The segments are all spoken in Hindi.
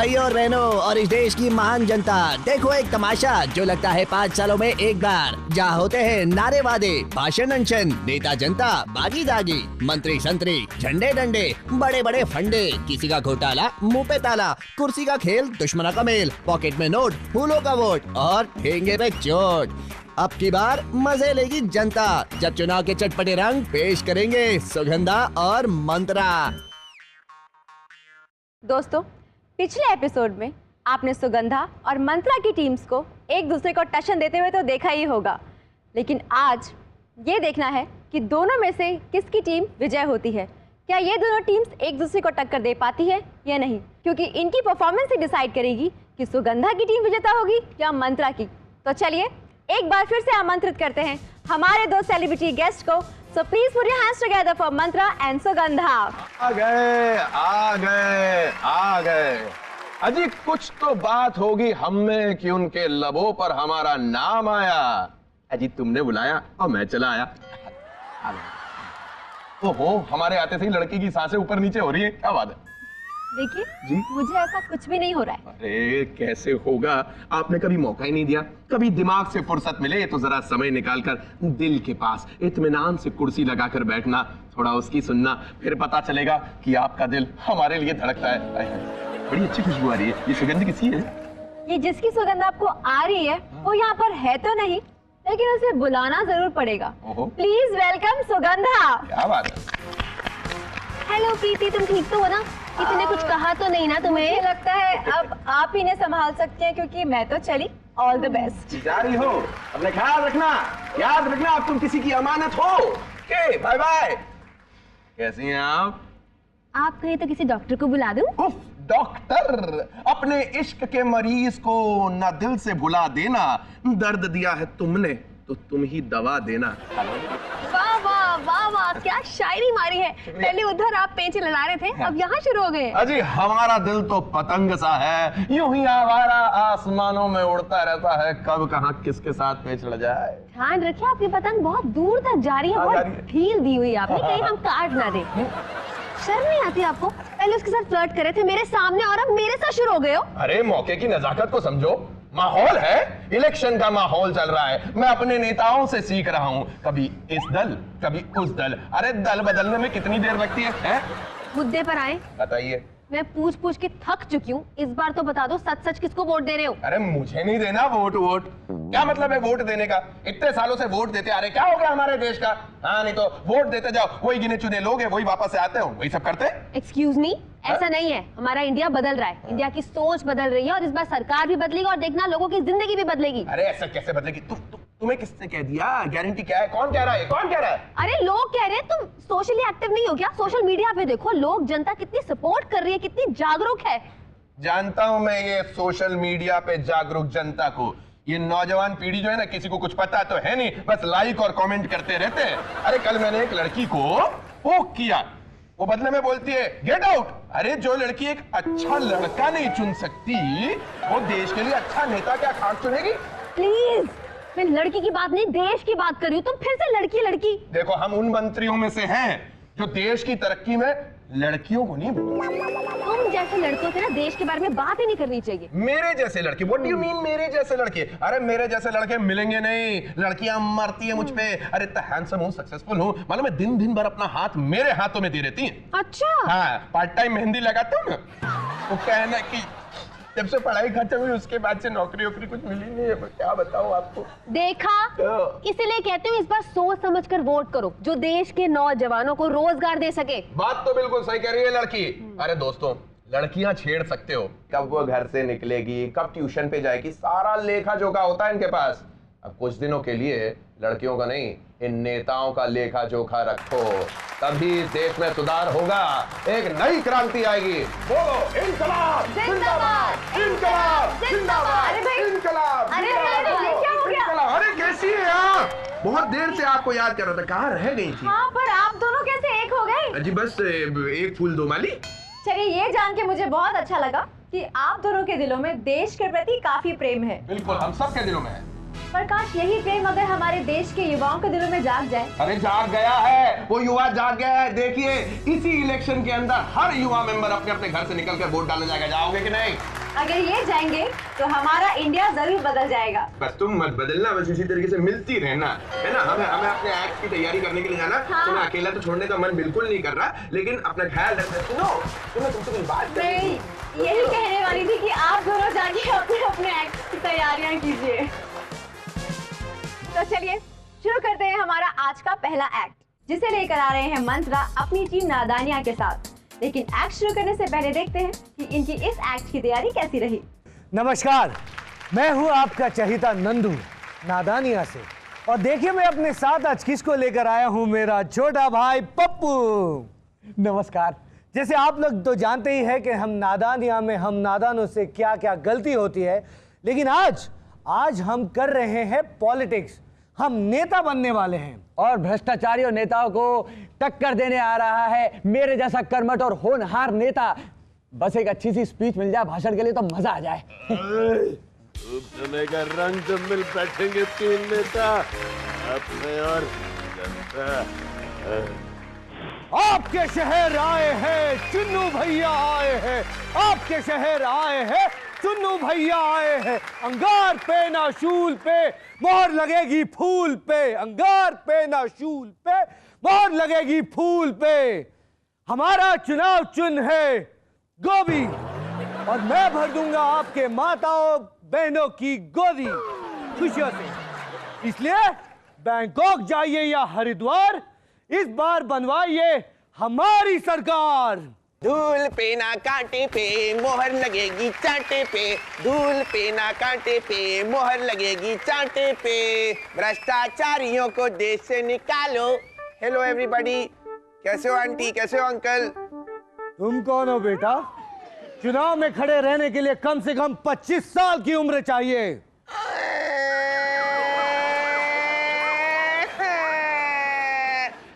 भाइयों और बहनों और इस देश की महान जनता, देखो एक तमाशा जो लगता है 5 सालों में एक बार। जहाँ होते हैं नारे वादे, भाषण अनशन, नेता जनता बागी दागी, मंत्री संतरी, झंडे डंडे, बड़े बड़े फंडे, किसी का घोटाला मुंह पे ताला, कुर्सी का खेल दुश्मनों का मेल, पॉकेट में नोट, फूलों का वोट और ठेंगे पे चोट। अब की बार मजे लेगी जनता जब चुनाव के चटपटे रंग पेश करेंगे सुगंधा और मंत्रा। दोस्तों, पिछले एपिसोड में आपने सुगंधा और मंत्रा की टीम्स को एक दूसरे को टशन देते हुए तो देखा ही होगा, लेकिन आज ये देखना है कि दोनों में से किसकी टीम विजय होती है। क्या ये दोनों टीम्स एक दूसरे को टक्कर दे पाती है या नहीं, क्योंकि इनकी परफॉर्मेंस ही डिसाइड करेगी कि सुगंधा की टीम विजेता होगी या मंत्रा की। तो चलिए एक बार फिर से आमंत्रित करते हैं हमारे दो सेलिब्रिटी गेस्ट को। So please put your hands together for Mantra and Sugandha. आ गए। अजी कुछ तो बात होगी हम में कि उनके लबों पर हमारा नाम आया। अजी तुमने बुलाया और मैं चला आया। ओहो, हमारे आते से ही लड़की की सांसें ऊपर नीचे हो रही है, क्या बात है? देखिए जी? मुझे ऐसा कुछ भी नहीं हो रहा है। अरे कैसे होगा, आपने कभी मौका ही नहीं दिया। कभी दिमाग से फुर्सत मिले तो जरा समय निकालकर दिल के पास इत्मीनान से कुर्सी लगाकर बैठना, थोड़ा उसकी सुनना, फिर पता चलेगा कि आपका दिल हमारे लिए धड़कता है। बड़ी अच्छी खुशबू आ रही है। ये सुगंध किसी है? ये जिसकी सुगंध आपको आ रही है वो यहाँ पर है तो नहीं, लेकिन उसे बुलाना जरूर पड़ेगा। Please welcome Sugandha. क्या बात है? हेलो प्रीति, तुम ठीक तो हो ना? किसी ने कुछ कहा तो नहीं ना तुम्हें? मुझे लगता है अब आप इन्हें संभाल सकते हैं क्योंकि मैं तो चली। All the best. जा रही हो, अपने ख्याल रखना, याद रखना अब तुम किसी की अमानत हो। Okay, bye bye. कैसी हैं आप? आप कहे तो किसी डॉक्टर को बुला दूं? उफ, डॉक्टर, अपने इश्क के मरीज को ना दिल से भुला देना। दर्द दिया है तुमने तो तुम ही दवा देना। वाह वाह वाह वाह, क्या शायरी मारी है। पहले उधर आप पेंच लड़ा रहे थे, अब यहाँ शुरू हो गए। अजी हमारा दिल तो पतंग सा है, यूं ही आवारा आसमानों में उड़ता रहता है, कब कहाँ किसके साथ पेंच लड़ जाए। ध्यान रखिए, आपकी पतंग बहुत दूर तक जा रही है, बहुत ढील दी हुई आपने, कहीं हम काट ना दे। शर्म नहीं आती आपको? पहले उसके साथ फ्लर्ट करे थे मेरे सामने और अब मेरे साथ शुरू हो गए हो। अरे मौके की नजाकत को समझो, माहौल है, इलेक्शन का माहौल चल रहा है। मैं अपने नेताओं से सीख रहा हूँ, कभी इस दल कभी उस दल। अरे दल बदलने में कितनी देर लगती है? मुद्दे पर आए, बताइए। मैं पूछ पूछ के थक चुकी हूँ, इस बार तो बता दो सच सच किसको वोट दे रहे हो? अरे मुझे नहीं देना वोट। क्या मतलब है वोट देने का? इतने सालों से वोट देते आ रहे, क्या हो गया हमारे देश का? हाँ, नहीं तो वोट देते जाओ, वही गिने चुने लोग हैं, वही वापस से आते हो, वही सब करते। एक्सक्यूज मी, ऐसा नहीं है। हमारा इंडिया बदल रहा है, इंडिया की सोच बदल रही है और इस बार सरकार भी बदलेगी और देखना लोगों की जिंदगी भी बदलेगी। अरे ऐसा कैसे बदलेगी? तुम्हें किसने कह दिया? गारंटी क्या है? कौन कह रहा है? कौन कह रहा है? अरे लोग कह रहे हैं। तुम सोशली एक्टिव नहीं हो क्या? सोशल मीडिया पे देखो, लोग, जनता कितनी सपोर्ट कर रही है, कितनी जागरूक है। जानता हूं मैं ये सोशल मीडिया पे जागरूक जनता को। ये नौजवान पीढ़ी जो है ना, किसी को कुछ पता तो है नहीं, बस लाइक और कमेंट करते रहते हैं। अरे कल मैंने एक लड़की को पोक किया, वो बदले में बोलती है गेट आउट। अरे जो लड़की एक अच्छा लड़का नहीं चुन सकती, वो देश के लिए अच्छा नेता क्या खाक चुनेगी? प्लीज, मैं लड़की की बात नहीं, देश की बात कर रही हूँ। तुम फिर से लड़की। देखो, हम उन मंत्रियों में से हैं जो देश की तरक्की में लड़कियों को नहीं बोलते। तुम जैसे लड़कों से ना देश के बारे में बात ही नहीं करनी चाहिए। मेरे जैसे लड़के? व्हाट डू यू मीन मेरे जैसे लड़के? अरे मेरे जैसे लड़के मिलेंगे नहीं, लड़कियां मरती है मुझ पे। अरे इतना हैंडसम हूँ, सक्सेसफुल हूँ, मालूम है दिन भर अपना हाथ मेरे हाथों में दे रहती है। अच्छा? हाँ, पार्ट टाइम मेहंदी लगाता हूँ ना। वो कहना कि जब से पढ़ाई खत्म हुई उसके बाद से नौकरी कुछ मिली नहीं है, क्या बताऊं आपको। देखा, इसीलिए कहते हूँ इस बार सोच समझकर वोट करो, जो देश के नौजवानों को रोजगार दे सके। बात तो बिल्कुल सही कह रही है लड़की। अरे दोस्तों, लड़कियां छेड़ सकते हो, कब वो घर से निकलेगी, कब ट्यूशन पे जाएगी, सारा लेखा जोखा होता है इनके पास। अब कुछ दिनों के लिए लड़कियों का नहीं, इन नेताओं का लेखा जोखा रखो, तभी देश में सुधार होगा, एक नई क्रांति आएगी। बोलो इंकलाब जिंदाबाद, इंकलाब जिंदाबाद, इंकलाब। अरे क्या हो गया? अरे कैसी है यार? बहुत देर से आपको याद कर रहा था, कहाँ रह गई थी? हाँ, पर आप दोनों कैसे एक हो गए? जी बस एक फूल दो माली। चलिए, ये जान के मुझे बहुत अच्छा लगा कि आप दोनों के दिलों में देश के प्रति काफी प्रेम है। बिल्कुल, हम सब के दिलों में है। प्रकाश, यही प्रेम अगर हमारे देश के युवाओं के दिलों में जाग जाए। अरे जाग गया है, वो युवा जाग गया है। देखिए इसी इलेक्शन के अंदर हर युवा मेंबर अपने अपने घर से निकलकर वोट डालने जाएगा। जाओगे कि नहीं? अगर ये जाएंगे तो हमारा इंडिया जरूर बदल जाएगा। बस तुम मत बदलना, बस इसी तरीके से मिलती रहना, है ना। हमें हमें अपने एक्ट की तैयारी करने के लिए जाना। हाँ। तुम्हें अकेला तो छोड़ने का मन बिल्कुल नहीं कर रहा, लेकिन अपना ख्याल रखना। सुनो, तुम्हें तुमसे कुछ बात करनी मैं यही कहने वाली थी कि आप दोनों जाके अपने अपने एक्ट की तैयारियां कीजिए। तो चलिए शुरू करते हैं हमारा आज का पहला एक्ट, जिसे लेकर आ रहे हैं मंत्रा अपनी टीम नादानिया के साथ। लेकिन एक्ट शुरू करने से पहले देखते हैं कि इनकी इस एक्ट की तैयारी कैसी रही। नमस्कार, मैं हूं आपका चहिता नंदू नादानिया से, और देखिए मैं अपने साथ आज किसको लेकर आया हूं, मेरा छोटा भाई पप्पू। नमस्कार। जैसे आप लोग तो जानते ही हैं कि हम नादानिया में हम नादानों से क्या क्या गलती होती है, लेकिन आज हम कर रहे हैं पॉलिटिक्स। हम नेता बनने वाले हैं और भ्रष्टाचारी और नेताओं को टक्कर देने आ रहा है मेरे जैसा कर्मठ और होनहार नेता। बस एक अच्छी सी स्पीच मिल जाए भाषण के लिए तो मजा आ जाए। का रंग जब मिल बैठेंगे तीन नेता अपने और जनता। आपके शहर आए हैं चुन्नू भैया आए हैं, आपके शहर आए हैं चुन्नू भैया आए हैं। अंगार पे ना शूल पे मोहर लगेगी फूल पे, अंगार पे ना शूल पे मोहर लगेगी फूल पे। हमारा चुनाव चुन है गोभी, और मैं भर दूंगा आपके माताओं बहनों की गोदी खुशियों से। इसलिए बैंकॉक जाइए या हरिद्वार, इस बार बनवाइए हमारी सरकार। धूल पे ना कांटे पे मोहर लगेगी चांटे पे, धूल पे ना कांटे पे मोहर लगेगी चांटे पे। भ्रष्टाचारियों को देश से निकालो। हेलो एवरीबॉडी, कैसे हो आंटी, कैसे हो अंकल? तुम कौन हो बेटा? चुनाव में खड़े रहने के लिए कम से कम 25 साल की उम्र चाहिए।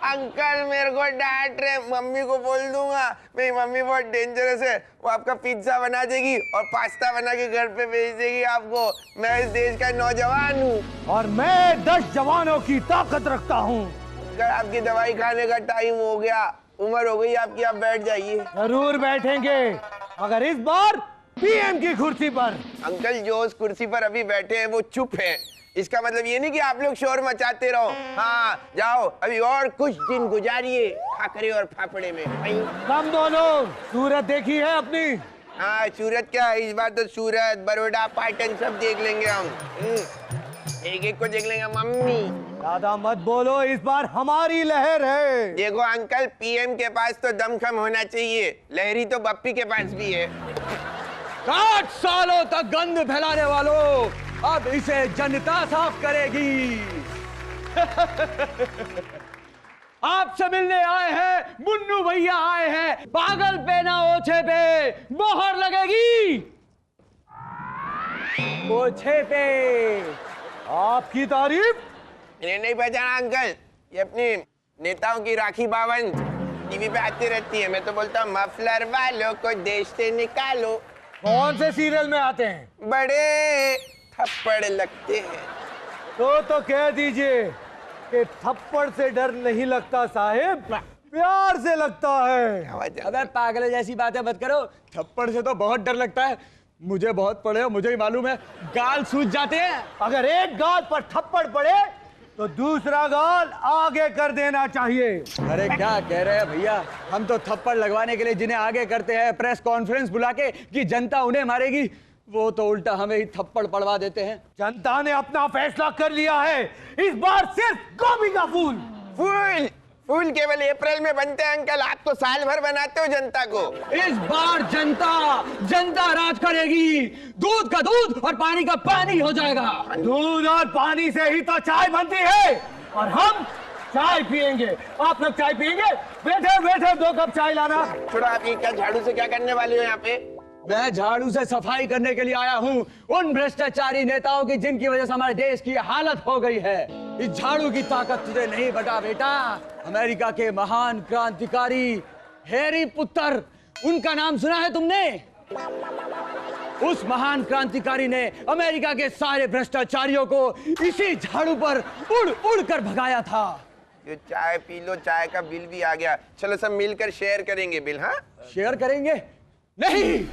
अंकल मेरे को डांट रहे, मम्मी को बोल दूंगा। मेरी मम्मी बहुत डेंजरस है, वो आपका पिज्जा बना देगी और पास्ता बना के घर पे भेज देगी आपको। मैं इस देश का नौजवान हूँ और मैं 10 जवानों की ताकत रखता हूँ। अगर आपकी दवाई खाने का टाइम हो गया, उम्र हो गई आपकी, आप बैठ जाइए। जरूर बैठेंगे, मगर इस बार पीएम की कुर्सी पर। अंकल जो उस कुर्सी पर अभी बैठे हैं वो चुप हैं। इसका मतलब ये नहीं कि आप लोग शोर मचाते रहो। हाँ जाओ, अभी और कुछ दिन गुजारिए खाकरे और फाफड़े में। कम बोलो, सूरत देखी है अपनी? हाँ सूरत क्या, इस बार तो सूरत, बड़ौदा, पाटन सब देख लेंगे हम। एक एक को देख लेंगे। मम्मी ज्यादा मत बोलो, इस बार हमारी लहर है। देखो अंकल, पीएम के पास तो दमखम होना चाहिए, लहरी तो बप्पी के पास भी है। 60 सालों तक गंद फैलाने वालों, अब इसे जनता साफ करेगी। आपसे मिलने आए हैं मुन्नू भैया आए हैं, पागल पे ना ओछे पे मोहर लगेगी। ओछे पे आपकी तारीफ? इन्हें नहीं पहचाना अंकल, ये अपनी नेताओं की राखी बावंत टीवी पे आती रहती है। मैं तो बोलता हूँ मफलर वालों को देश से निकालो। कौन से सीरियल में आते हैं? बड़े थप्पड़ लगते हैं। तो कह दीजिए कि थप्पड़ से डर नहीं लगता साहिब, प्यार से लगता है। अबे पागल जैसी बातें मत करो, थप्पड़ से तो बहुत डर लगता है। मुझे बहुत पड़े हो, मुझे ही मालूम है, गाल सूज जाते हैं। अगर एक गाल पर थप्पड़ पड़े तो दूसरा गाल आगे कर देना चाहिए। अरे क्या कह रहे हैं भैया, हम तो थप्पड़ लगवाने के लिए जिन्हें आगे करते हैं प्रेस कॉन्फ्रेंस बुला के कि जनता उन्हें मारेगी, वो तो उल्टा हमें ही थप्पड़ पड़वा देते हैं। जनता ने अपना फैसला कर लिया है, इस बार सिर्फ गोभी का फूल। फूल फूल केवल अप्रैल में बनते हैं अंकल, आप तो साल भर बनाते हो जनता को। इस बार जनता राज करेगी। दूध का दूध और पानी का पानी हो जाएगा। दूध और पानी से ही तो चाय बनती है, और हम चाय पियेंगे। आप लोग चाय पियेंगे? बैठे बैठे 2 कप चाय लाना। थोड़ा आप ये क्या झाड़ू से क्या करने वाले हो यहाँ पे? मैं झाड़ू से सफाई करने के लिए आया हूँ उन भ्रष्टाचारी नेताओं की जिनकी वजह से हमारे देश की हालत हो गई है। इस झाड़ू की ताकत तुझे नहीं बता बेटा। अमेरिका के महान क्रांतिकारी हैरी पुत्र, उनका नाम सुना है तुमने? उस महान क्रांतिकारी ने अमेरिका के सारे भ्रष्टाचारियों को इसी झाड़ू पर उड़ उड़ कर भगाया था। जो चाय पी लो, चाय का बिल भी आ गया। चलो सब मिलकर शेयर करेंगे बिल। हाँ, शेयर करेंगे? नहीं,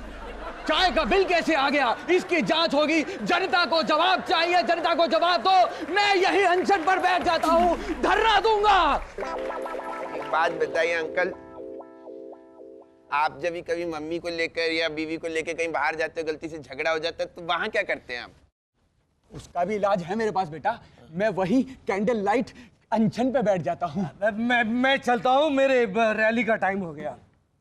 चाय का बिल कैसे आ गया, इसकी जांच होगी। जनता को जवाब चाहिए, जनता को जवाब दो। मैं यही अनशन पर बैठ जाता हूँ, धरना दूंगा। एक बात बताइए अंकल, आप जब भी कभी मम्मी को लेकर या बीवी को लेकर कहीं बाहर जाते हो, गलती से झगड़ा हो जाता है, तो वहां क्या करते हैं आप? उसका भी इलाज है मेरे पास बेटा। मैं वही कैंडल लाइट अनशन पे बैठ जाता हूँ। मैं चलता हूँ, मेरे रैली का टाइम हो गया।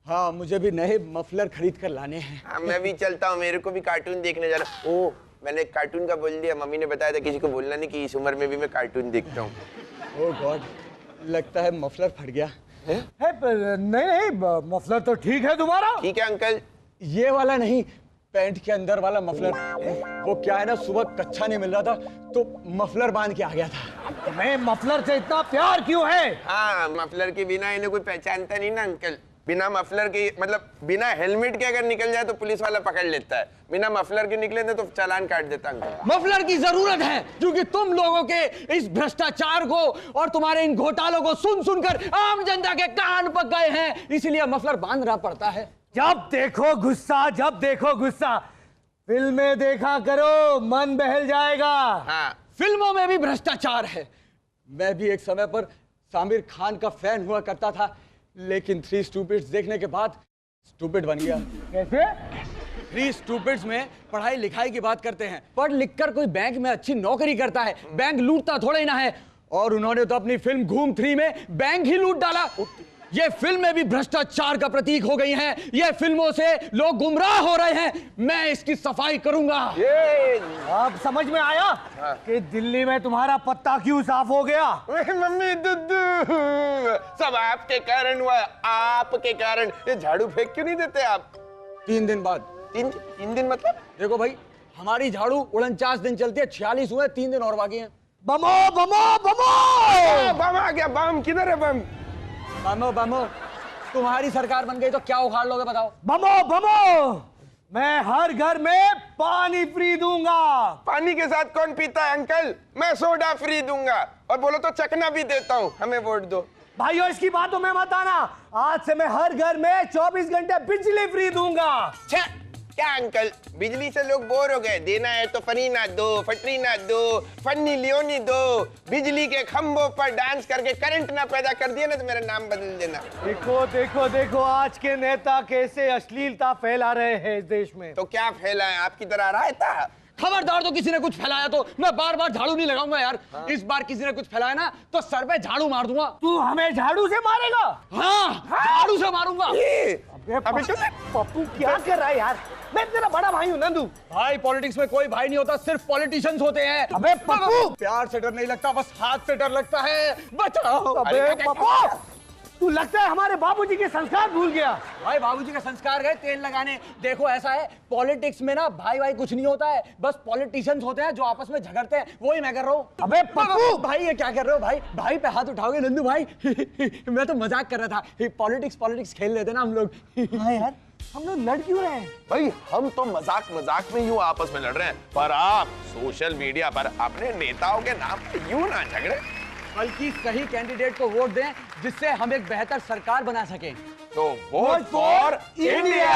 हाँ, मुझे भी नए मफलर खरीद कर लाने हैं। हाँ, मैं भी चलता हूँ, मेरे को भी कार्टून देखने जाना। ओ, मैंने कार्टून का बोल दिया, मम्मी ने बताया था किसी को बोलना नहीं कि इस उम्र में भी मैं कार्टून देखता हूँ। ओह गॉड, लगता है मफलर फट गया है? नहीं, मफलर तो ठीक है तुम्हारा। ठीक है अंकल। ये वाला नहीं, पैंट के अंदर वाला मफलर। वो क्या है ना, सुबह कच्छा नहीं मिल रहा था तो मफलर बांध के आ गया था। तुम्हें मफलर से इतना प्यार क्यों है? हाँ, मफलर के बिना इन्हें कोई पहचानता नहीं ना अंकल। बिना मफलर के, मतलब बिना हेलमेट के अगर निकल जाए तो पुलिस वाला पकड़ लेता है, बिना मफलर के निकले तो चालान काट देता अंकल। मफलर की जरूरत है क्योंकि तुम लोगों के इस भ्रष्टाचार को और तुम्हारे इन घोटालों को सुन सुनकर आम जनता के कान पक गए हैं, इसलिए मफलर बांधना पड़ता है। जब देखो गुस्सा, जब देखो गुस्सा। फिल्में देखा करो, मन बहल जाएगा। हाँ, फिल्मों में भी भ्रष्टाचार है। मैं भी एक समय पर आमिर खान का फैन हुआ करता था, लेकिन थ्री स्टूपिड्स देखने के बाद स्टूपिड बन गया। कैसे? थ्री स्टूपिड्स में पढ़ाई लिखाई की बात करते हैं, पढ़ लिख कर कोई बैंक में अच्छी नौकरी करता है, बैंक लूटता थोड़ा ही ना है। और उन्होंने तो अपनी फिल्म घूम 3 में बैंक ही लूट डाला। ये फिल्में भी भ्रष्टाचार का प्रतीक हो गई हैं। ये फिल्मों से लोग गुमराह हो रहे हैं। मैं इसकी सफाई करूंगा। ये अब समझ में आया कि दिल्ली में तुम्हारा पत्ता क्यों साफ हो गया। मम्मी दुद्दू, सब आपके कारण हुआ, आपके कारण। ये झाड़ू फेंक क्यों नहीं देते आप? 3 दिन बाद। तीन दिन मतलब? देखो भाई, हमारी झाड़ू 49 दिन चलती है, 46 हुए, 3 दिन और बाकी हैं। बमो बमो बमो! बम आ गया। बम किधर है? बम बमो बमो, तुम्हारी सरकार बन गई तो क्या उखाड़ लोगे बताओ? बमो बमो! मैं हर घर में पानी फ्री दूंगा। पानी के साथ कौन पीता है अंकल? मैं सोडा फ्री दूंगा, और बोलो तो चकना भी देता हूँ। हमें वोट दो। भाइयों, इसकी बातों में मत आना। आज से मैं हर घर में 24 घंटे बिजली फ्री दूंगा। क्या अंकल, बिजली से लोग बोर हो गए? देना है तो फरीना दो, फटरीना दो, फन्नी लियोनी दो। बिजली के खंभों पर डांस करके करंट ना पैदा कर दिया ना तो मेरा नाम बदल देना। देखो देखो देखो, आज के नेता कैसे अश्लीलता फैला रहे हैं इस देश में। तो क्या फैला है? आपकी तरह रहा था? खबरदार, तो किसी ने कुछ फैलाया तो मैं बार बार झाड़ू नहीं लगाऊंगा यार। इस बार किसी ने कुछ फैलाया ना तो सर पे झाड़ू मार दूंगा। तू हमें झाड़ू से मारेगा? हाँ, झाड़ू से मारूंगा। अबे पप्पू क्या कर रहा है यार? मैं तेरा बड़ा भाई हूँ नंदू। भाई, पॉलिटिक्स में कोई भाई नहीं होता, सिर्फ पॉलिटिशियंस होते हैं। अबे पप्पू, प्यार से डर नहीं लगता, बस हाथ से डर लगता है। बचाओ। अबे पप्पू, तू लगता है हमारे बाबूजी के संस्कार भूल गया। भाई, बाबूजी के संस्कार गए तेल लगाने। देखो ऐसा है, पॉलिटिक्स में ना भाई भाई कुछ नहीं होता है, बस पॉलिटिशियंस होते हैं जो आपस में झगड़ते हैं। वही मैं कर रहा हूँ। अबे पप्पू भाई, ये क्या कर रहे हो भाई? भाई पे हाथ उठाओगे नंदू भाई? मैं तो मजाक कर रहा था। पॉलिटिक्स खेल लेते ना हम लोग। हाँ यार, हम लोग लड़ क्यों रहे हैं? भाई, हम तो मजाक में यूं आपस में लड़ रहे हैं, पर आप सोशल मीडिया पर अपने नेताओं के नाम पे यूं ना झगड़े, बल्कि सही कैंडिडेट को वोट दें जिससे हम एक बेहतर सरकार बना सकें। तो वोट फॉर इंडिया।